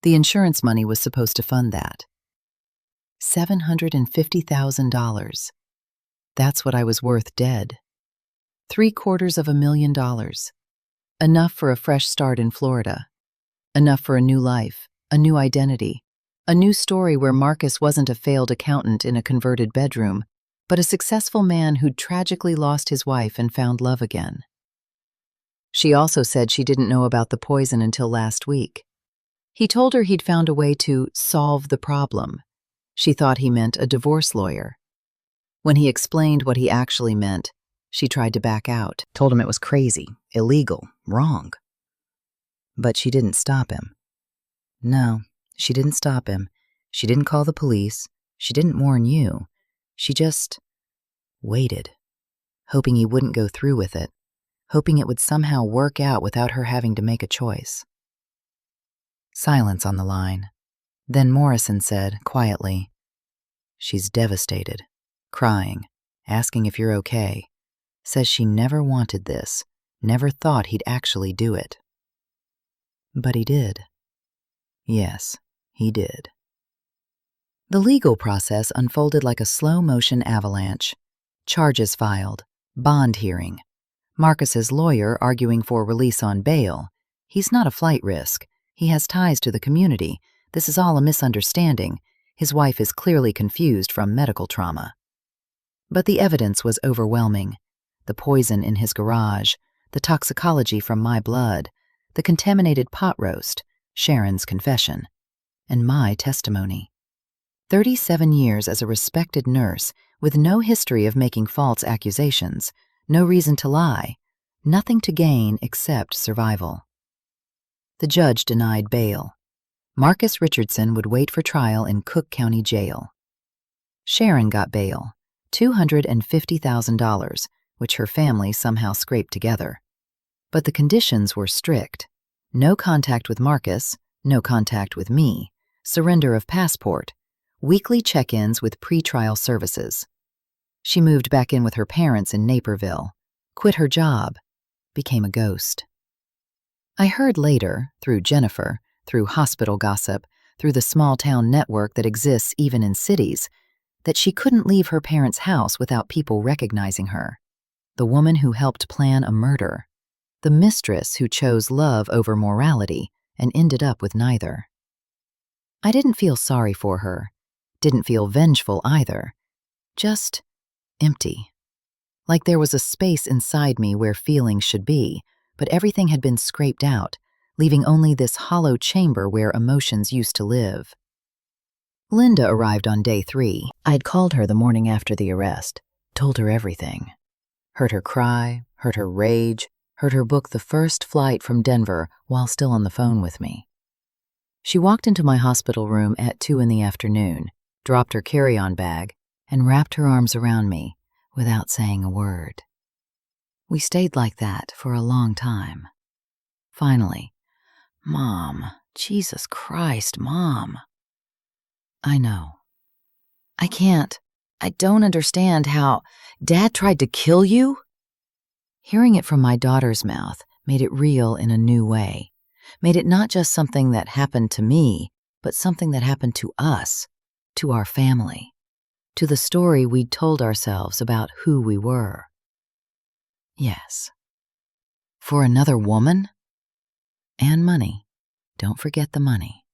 The insurance money was supposed to fund that. $750,000. That's what I was worth dead. $750,000. Enough for a fresh start in Florida. Enough for a new life, a new identity, a new story where Marcus wasn't a failed accountant in a converted bedroom, but a successful man who'd tragically lost his wife and found love again. She also said she didn't know about the poison until last week. He told her he'd found a way to solve the problem. She thought he meant a divorce lawyer. When he explained what he actually meant, she tried to back out, told him it was crazy, illegal, wrong. But she didn't stop him. No, she didn't stop him. She didn't call the police. She didn't warn you. She just waited, hoping he wouldn't go through with it, hoping it would somehow work out without her having to make a choice. Silence on the line. Then Morrison said, quietly, "She's devastated, crying, asking if you're okay. Says she never wanted this, never thought he'd actually do it." But he did. Yes, he did. The legal process unfolded like a slow-motion avalanche. Charges filed, bond hearing. Marcus's lawyer arguing for release on bail. He's not a flight risk. He has ties to the community. This is all a misunderstanding. His wife is clearly confused from medical trauma. But the evidence was overwhelming. The poison in his garage, the toxicology from my blood, the contaminated pot roast, Sharon's confession, and my testimony. 37 years as a respected nurse with no history of making false accusations, no reason to lie, nothing to gain except survival. The judge denied bail. Marcus Richardson would wait for trial in Cook County Jail. Sharon got bail, $250,000, which her family somehow scraped together. But the conditions were strict. No contact with Marcus, no contact with me, surrender of passport, weekly check-ins with pretrial services. She moved back in with her parents in Naperville, quit her job, became a ghost. I heard later, through Jennifer, through hospital gossip, through the small-town network that exists even in cities, that she couldn't leave her parents' house without people recognizing her. The woman who helped plan a murder. The mistress who chose love over morality and ended up with neither. I didn't feel sorry for her, didn't feel vengeful either, just empty. Like there was a space inside me where feelings should be, but everything had been scraped out, leaving only this hollow chamber where emotions used to live. Linda arrived on day 3. I'd called her the morning after the arrest, told her everything. Heard her cry, heard her rage, heard her book the first flight from Denver while still on the phone with me. She walked into my hospital room at 2 in the afternoon, dropped her carry-on bag, and wrapped her arms around me without saying a word. We stayed like that for a long time. Finally, "Mom, Jesus Christ, Mom." "I know. I can't. I don't understand how Dad tried to kill you?" Hearing it from my daughter's mouth made it real in a new way, made it not just something that happened to me, but something that happened to us, to our family, to the story we'd told ourselves about who we were. Yes. For another woman? And money. Don't forget the money.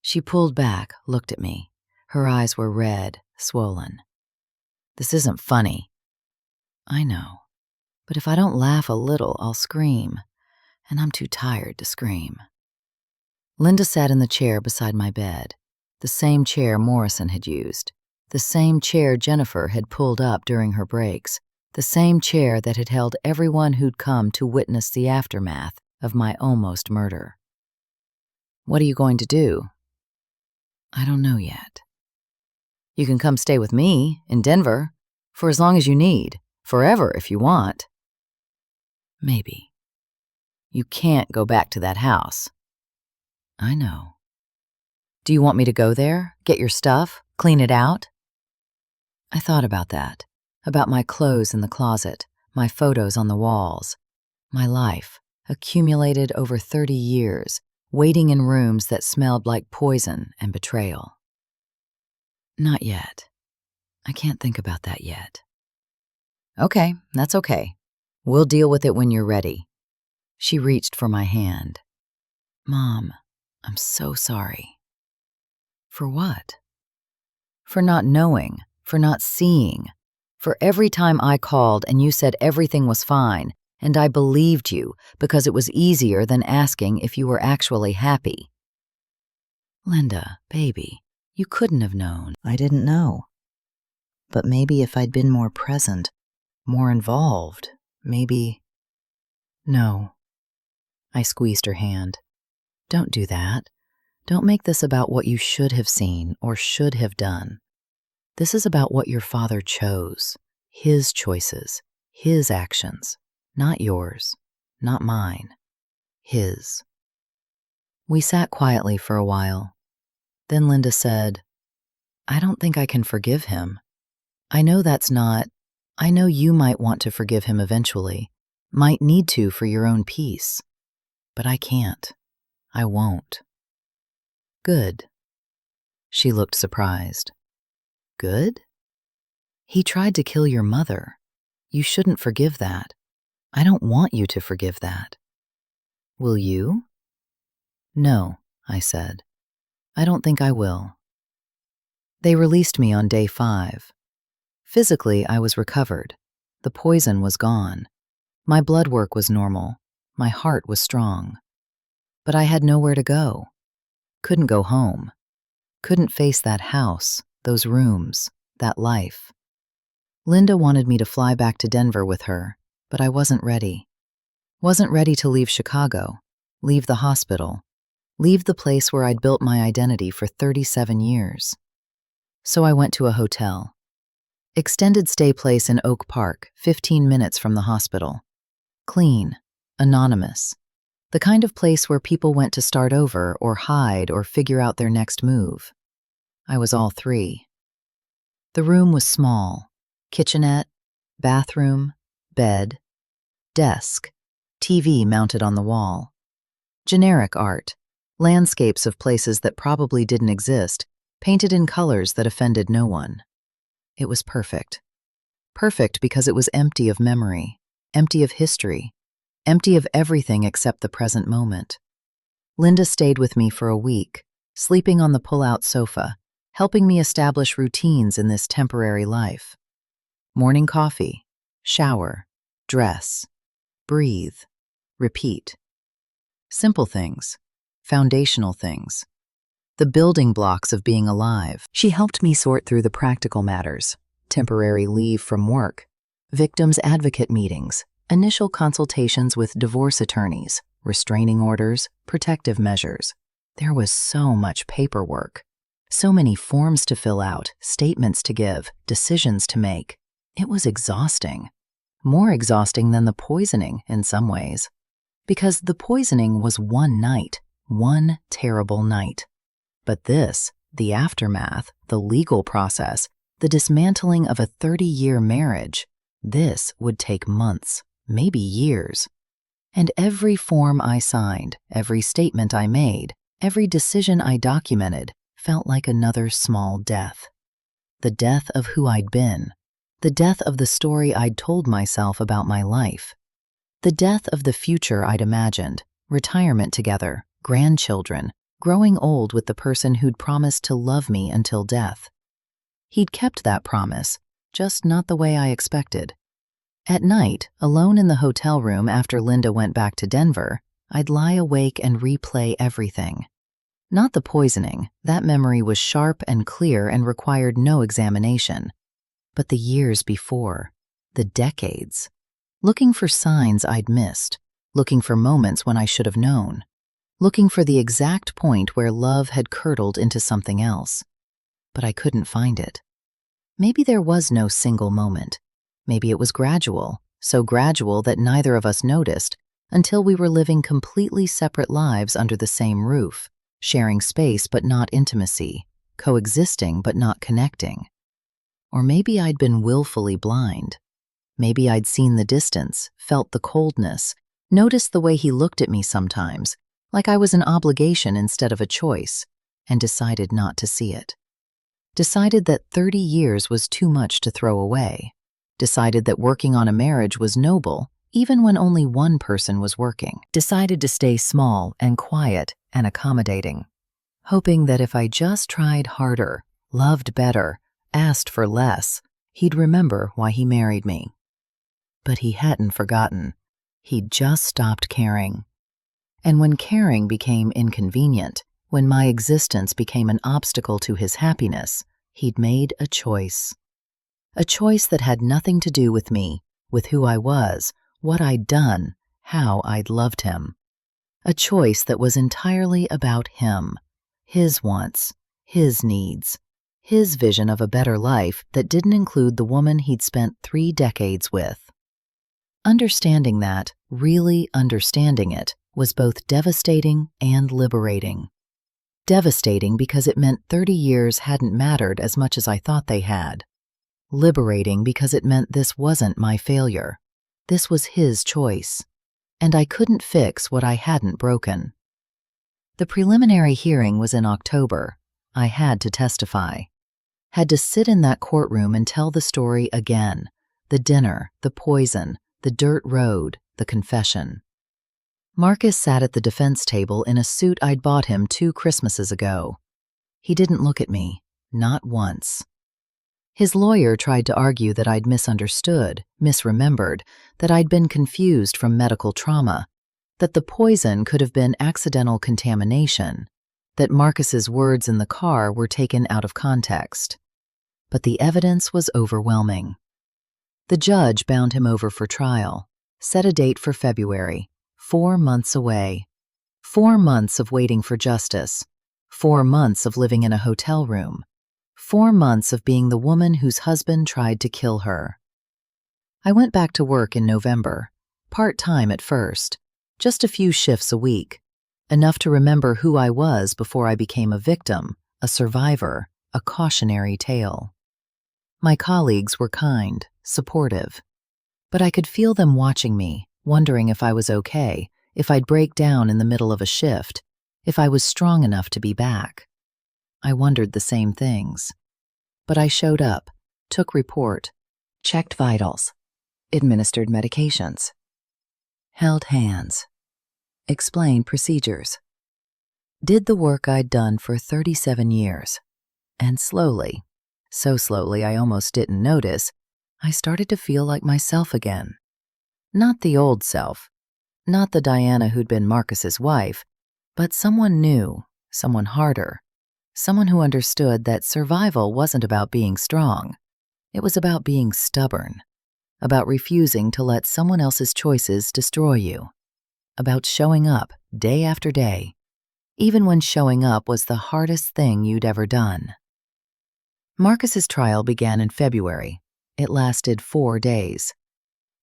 She pulled back, looked at me. Her eyes were red, swollen. "This isn't funny." "I know. But if I don't laugh a little, I'll scream. And I'm too tired to scream." Linda sat in the chair beside my bed, the same chair Morrison had used, the same chair Jennifer had pulled up during her breaks, the same chair that had held everyone who'd come to witness the aftermath of my almost murder. "What are you going to do?" "I don't know yet." "You can come stay with me in Denver for as long as you need, forever if you want." "Maybe." "You can't go back to that house." "I know." "Do you want me to go there, get your stuff, clean it out?" I thought about that, about my clothes in the closet, my photos on the walls, my life, accumulated over 30 years, waiting in rooms that smelled like poison and betrayal. "Not yet. I can't think about that yet." Okay, that's okay. We'll deal with it when you're ready. She reached for my hand. Mom, I'm so sorry. For what? For not knowing, for not seeing, for every time I called and you said everything was fine, and I believed you because it was easier than asking if you were actually happy. Linda, baby, you couldn't have known. I didn't know. But maybe if I'd been more present, more involved, maybe... No. I squeezed her hand. Don't do that. Don't make this about what you should have seen or should have done. This is about what your father chose, his choices, his actions, not yours, not mine, his. We sat quietly for a while. Then Linda said, I don't think I can forgive him. I know you might want to forgive him eventually, might need to for your own peace, but I can't. I won't. Good. She looked surprised. Good? He tried to kill your mother. You shouldn't forgive that. I don't want you to forgive that. Will you? No, I said. I don't think I will. They released me on day 5. Physically, I was recovered. The poison was gone. My blood work was normal. My heart was strong. But I had nowhere to go. Couldn't go home. Couldn't face that house, those rooms, that life. Linda wanted me to fly back to Denver with her, but I wasn't ready. Wasn't ready to leave Chicago, leave the hospital, leave the place where I'd built my identity for 37 years. So I went to a hotel. Extended stay place in Oak Park, 15 minutes from the hospital. Clean, anonymous. The kind of place where people went to start over or hide or figure out their next move. I was all 3. The room was small. Kitchenette, bathroom, bed, desk, TV mounted on the wall. Generic art, landscapes of places that probably didn't exist, painted in colors that offended no one. It was perfect. Perfect because it was empty of memory, empty of history, empty of everything except the present moment. Linda stayed with me for a week, sleeping on the pull-out sofa, helping me establish routines in this temporary life. Morning coffee, shower, dress, breathe, repeat. Simple things, foundational things. The building blocks of being alive. She helped me sort through the practical matters, temporary leave from work, victims advocate meetings, initial consultations with divorce attorneys, restraining orders, protective measures. There was so much paperwork, so many forms to fill out, statements to give, decisions to make. It was exhausting, more exhausting than the poisoning in some ways, because the poisoning was one night, one terrible night. But this, the aftermath, the legal process, the dismantling of a 30-year marriage, this would take months, maybe years. And every form I signed, every statement I made, every decision I documented felt like another small death. The death of who I'd been. The death of the story I'd told myself about my life. The death of the future I'd imagined, retirement together, grandchildren, growing old with the person who'd promised to love me until death. He'd kept that promise, just not the way I expected. At night, alone in the hotel room after Linda went back to Denver, I'd lie awake and replay everything. Not the poisoning, that memory was sharp and clear and required no examination. But the years before, the decades, looking for signs I'd missed, looking for moments when I should have known, looking for the exact point where love had curdled into something else. But I couldn't find it. Maybe there was no single moment. Maybe it was gradual, so gradual that neither of us noticed until we were living completely separate lives under the same roof, sharing space but not intimacy, coexisting but not connecting. Or maybe I'd been willfully blind. Maybe I'd seen the distance, felt the coldness, noticed the way he looked at me sometimes, like I was an obligation instead of a choice, and decided not to see it. Decided that 30 years was too much to throw away. decided that working on a marriage was noble even when only one person was working, decided to stay small and quiet and accommodating, hoping that if I just tried harder, loved better, asked for less, he'd remember why he married me. But he hadn't forgotten. He'd just stopped caring. And when caring became inconvenient, when my existence became an obstacle to his happiness, he'd made a choice. A choice that had nothing to do with me, with who I was, what I'd done, how I'd loved him. A choice that was entirely about him, his wants, his needs, his vision of a better life that didn't include the woman he'd spent 3 decades with. Understanding that, really understanding it, was both devastating and liberating. Devastating because it meant 30 years hadn't mattered as much as I thought they had. Liberating because it meant this wasn't my failure. This was his choice, and I couldn't fix what I hadn't broken. The preliminary hearing was in October. I had to testify. Had to sit in that courtroom and tell the story again. The dinner, the poison, the dirt road, the confession. Marcus sat at the defense table in a suit I'd bought him 2 Christmases ago. He didn't look at me, not once. His lawyer tried to argue that I'd misunderstood, misremembered, that I'd been confused from medical trauma, that the poison could have been accidental contamination, that Marcus's words in the car were taken out of context. But the evidence was overwhelming. The judge bound him over for trial, set a date for February, 4 months away. 4 months of waiting for justice. 4 months of living in a hotel room. 4 months of being the woman whose husband tried to kill her. I went back to work in November, part-time at first, just a few shifts a week, enough to remember who I was before I became a victim, a survivor, a cautionary tale. My colleagues were kind, supportive, but I could feel them watching me, wondering if I was okay, if I'd break down in the middle of a shift, if I was strong enough to be back. I wondered the same things. But I showed up, took report, checked vitals, administered medications, held hands, explained procedures, did the work I'd done for 37 years, and slowly, so slowly I almost didn't notice, I started to feel like myself again. Not the old self, not the Diana who'd been Marcus's wife, but someone new, someone harder, someone who understood that survival wasn't about being strong. It was about being stubborn, about refusing to let someone else's choices destroy you, about showing up day after day, even when showing up was the hardest thing you'd ever done. Marcus's trial began in February. It lasted 4 days.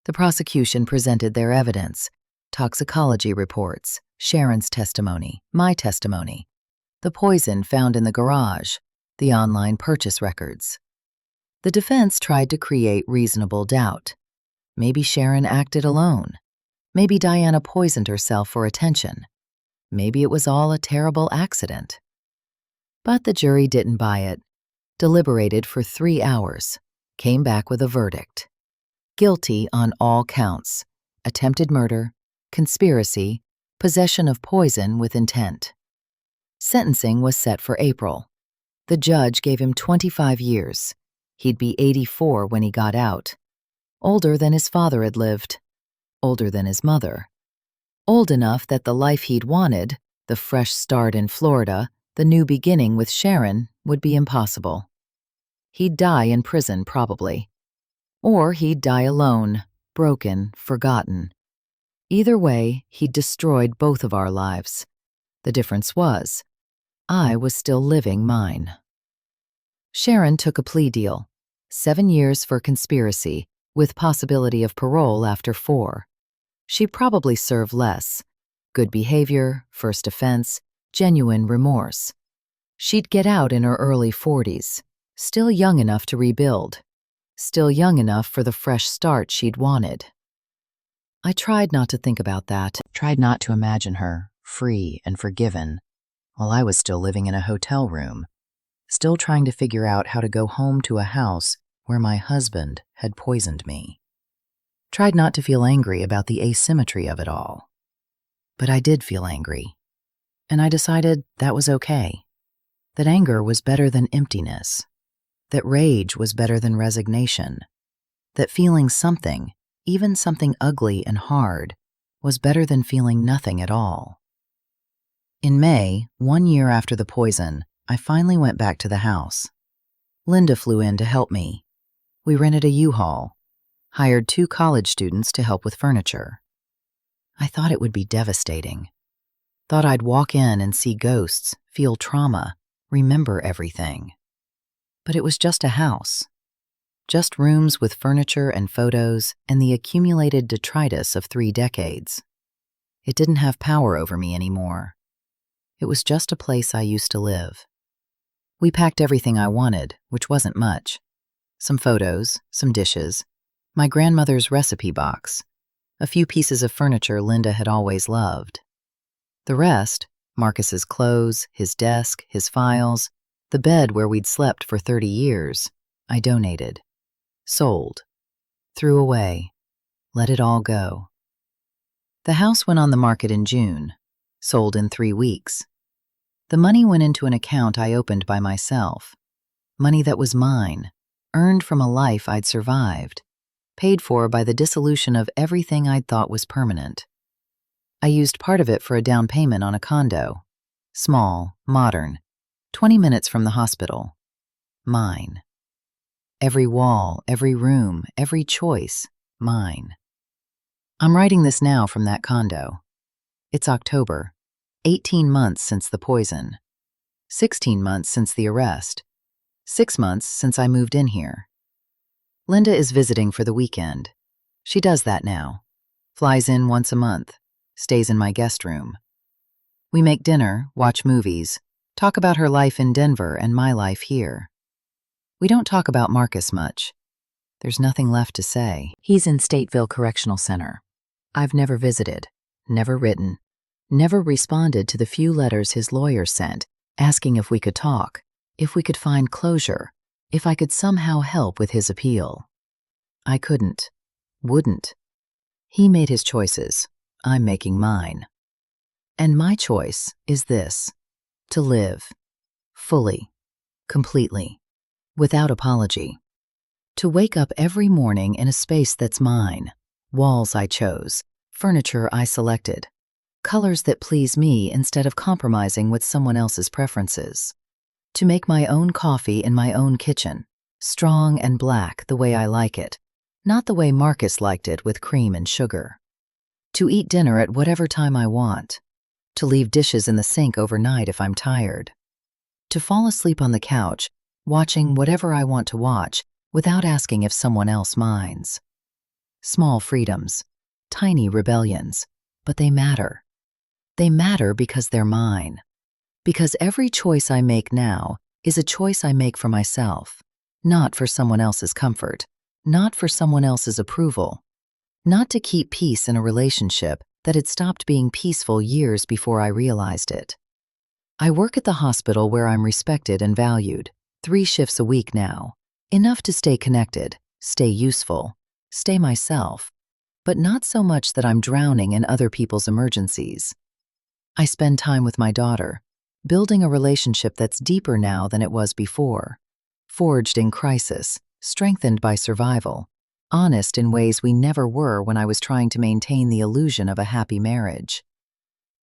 The prosecution presented their evidence, toxicology reports, Sharon's testimony, my testimony, the poison found in the garage, the online purchase records. The defense tried to create reasonable doubt. Maybe Sharon acted alone. Maybe Diana poisoned herself for attention. Maybe it was all a terrible accident. But the jury didn't buy it, deliberated for 3 hours, came back with a verdict. Guilty on all counts: attempted murder, conspiracy, possession of poison with intent. Sentencing was set for April. The judge gave him 25 years. He'd be 84 when he got out. Older than his father had lived. Older than his mother. Old enough that the life he'd wanted, the fresh start in Florida, the new beginning with Sharon, would be impossible. He'd die in prison, probably. Or he'd die alone, broken, forgotten. Either way, he'd destroyed both of our lives. The difference was, I was still living mine. Sharon took a plea deal, 7 years for conspiracy, with possibility of parole after 4. She'd probably serve less. Good behavior, first offense, genuine remorse. She'd get out in her early 40s, still young enough to rebuild, still young enough for the fresh start she'd wanted. I tried not to think about that, tried not to imagine her, free and forgiven, while I was still living in a hotel room, still trying to figure out how to go home to a house where my husband had poisoned me. Tried not to feel angry about the asymmetry of it all. But I did feel angry, and I decided that was okay. That anger was better than emptiness. That rage was better than resignation. That feeling something, even something ugly and hard, was better than feeling nothing at all. In May, 1 year after the poison, I finally went back to the house. Linda flew in to help me. We rented a U-Haul, hired 2 college students to help with furniture. I thought it would be devastating. Thought I'd walk in and see ghosts, feel trauma, remember everything. But it was just a house. Just rooms with furniture and photos and the accumulated detritus of 3 decades. It didn't have power over me anymore. It was just a place I used to live. We packed everything I wanted, which wasn't much. Some photos, some dishes, my grandmother's recipe box, a few pieces of furniture Linda had always loved. The rest, Marcus's clothes, his desk, his files, the bed where we'd slept for 30 years, I donated. Sold. Threw away. Let it all go. The house went on the market in June. Sold in 3 weeks. The money went into an account I opened by myself. Money that was mine, earned from a life I'd survived, paid for by the dissolution of everything I'd thought was permanent. I used part of it for a down payment on a condo. Small, modern, 20 minutes from the hospital. Mine. Every wall, every room, every choice, mine. I'm writing this now from that condo. It's October, 18 months since the poison, 16 months since the arrest, 6 months since I moved in here. Linda is visiting for the weekend. She does that now. Flies in once a month, stays in my guest room. We make dinner, watch movies, talk about her life in Denver and my life here. We don't talk about Marcus much. There's nothing left to say. He's in Stateville Correctional Center. I've never visited, never written, never responded to the few letters his lawyer sent, asking if we could talk, if we could find closure, if I could somehow help with his appeal. I couldn't, wouldn't. He made his choices. I'm making mine. And my choice is this: to live, fully, completely, without apology. To wake up every morning in a space that's mine, walls I chose, furniture I selected, colors that please me instead of compromising with someone else's preferences. To make my own coffee in my own kitchen, strong and black the way I like it, not the way Marcus liked it with cream and sugar. To eat dinner at whatever time I want. To leave dishes in the sink overnight if I'm tired. To fall asleep on the couch, watching whatever I want to watch without asking if someone else minds. Small freedoms, tiny rebellions, but they matter. They matter because they're mine. Because every choice I make now is a choice I make for myself, not for someone else's comfort, not for someone else's approval, not to keep peace in a relationship that had stopped being peaceful years before I realized it. I work at the hospital where I'm respected and valued, 3 shifts a week now, enough to stay connected, stay useful, stay myself, but not so much that I'm drowning in other people's emergencies. I spend time with my daughter, building a relationship that's deeper now than it was before, forged in crisis, strengthened by survival, honest in ways we never were when I was trying to maintain the illusion of a happy marriage.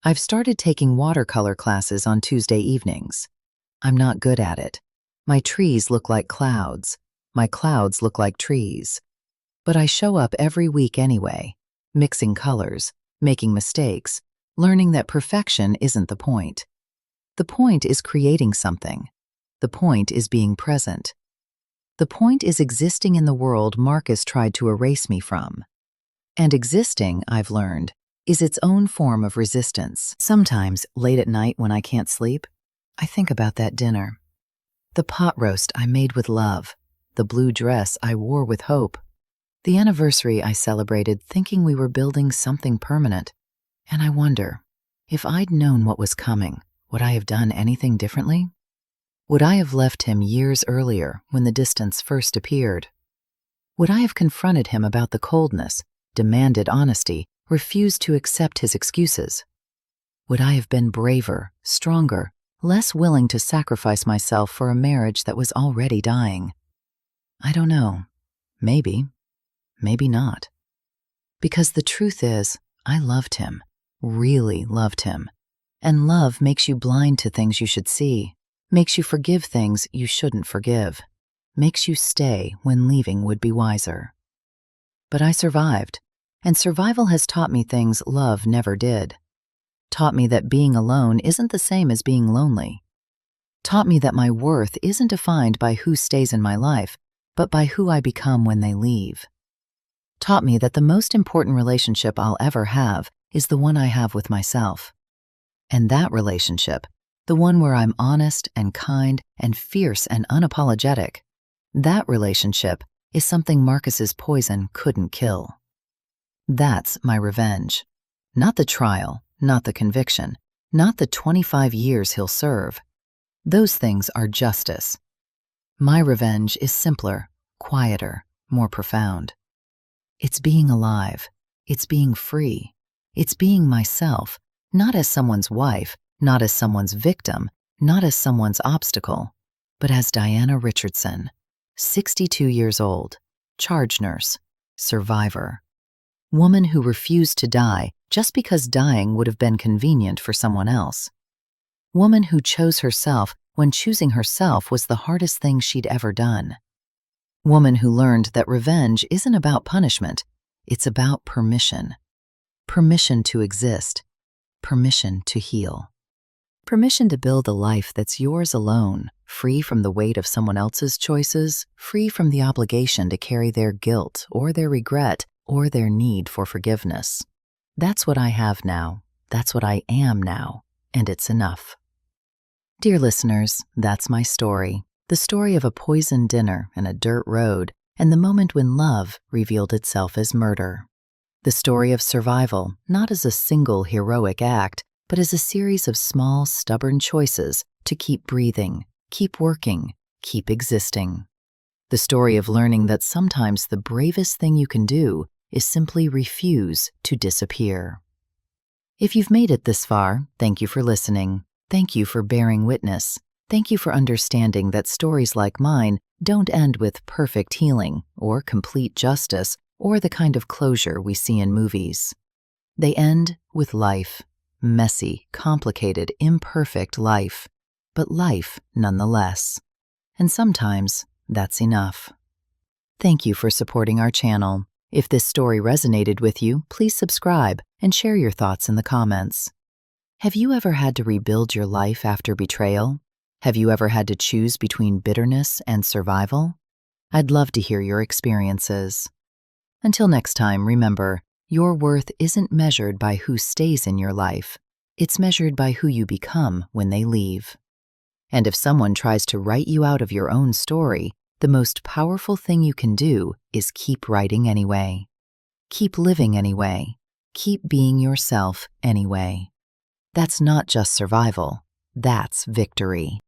I've started taking watercolor classes on Tuesday evenings. I'm not good at it. My trees look like clouds. My clouds look like trees. But I show up every week anyway, mixing colors, making mistakes, learning that perfection isn't the point. The point is creating something. The point is being present. The point is existing in the world Marcus tried to erase me from. And existing, I've learned, is its own form of resistance. Sometimes, late at night when I can't sleep, I think about that dinner. The pot roast I made with love, the blue dress I wore with hope, the anniversary I celebrated thinking we were building something permanent. And I wonder, if I'd known what was coming, would I have done anything differently? Would I have left him years earlier when the distance first appeared? Would I have confronted him about the coldness, demanded honesty, refused to accept his excuses? Would I have been braver, stronger, less willing to sacrifice myself for a marriage that was already dying? I don't know. Maybe. Maybe not. Because the truth is, I loved him, really loved him. And love makes you blind to things you should see, makes you forgive things you shouldn't forgive, makes you stay when leaving would be wiser. But I survived, and survival has taught me things love never did. Taught me that being alone isn't the same as being lonely. Taught me that my worth isn't defined by who stays in my life, but by who I become when they leave. Taught me that the most important relationship I'll ever have is the one I have with myself. And that relationship, the one where I'm honest and kind and fierce and unapologetic, that relationship is something Marcus's poison couldn't kill. That's my revenge. Not the trial, not the conviction, not the 25 years he'll serve. Those things are justice. My revenge is simpler, quieter, more profound. It's being alive. It's being free. It's being myself, not as someone's wife, not as someone's victim, not as someone's obstacle, but as Diana Richardson, 62 years old, charge nurse, survivor. Woman who refused to die just because dying would have been convenient for someone else. Woman who chose herself when choosing herself was the hardest thing she'd ever done. Woman who learned that revenge isn't about punishment, it's about permission. Permission to exist. Permission to heal. Permission to build a life that's yours alone, free from the weight of someone else's choices, free from the obligation to carry their guilt or their regret or their need for forgiveness. That's what I have now. That's what I am now. And it's enough. Dear listeners, that's my story. The story of a poisoned dinner and a dirt road, and the moment when love revealed itself as murder. The story of survival, not as a single heroic act, but as a series of small, stubborn choices to keep breathing, keep working, keep existing. The story of learning that sometimes the bravest thing you can do is simply refuse to disappear. If you've made it this far, thank you for listening. Thank you for bearing witness. Thank you for understanding that stories like mine don't end with perfect healing or complete justice or the kind of closure we see in movies. They end with life. Messy, complicated, imperfect life, but life nonetheless. And sometimes that's enough. Thank you for supporting our channel. If this story resonated with you, please subscribe and share your thoughts in the comments. Have you ever had to rebuild your life after betrayal? Have you ever had to choose between bitterness and survival? I'd love to hear your experiences. Until next time, remember, your worth isn't measured by who stays in your life. It's measured by who you become when they leave. And if someone tries to write you out of your own story, the most powerful thing you can do is keep writing anyway. Keep living anyway. Keep being yourself anyway. That's not just survival. That's victory.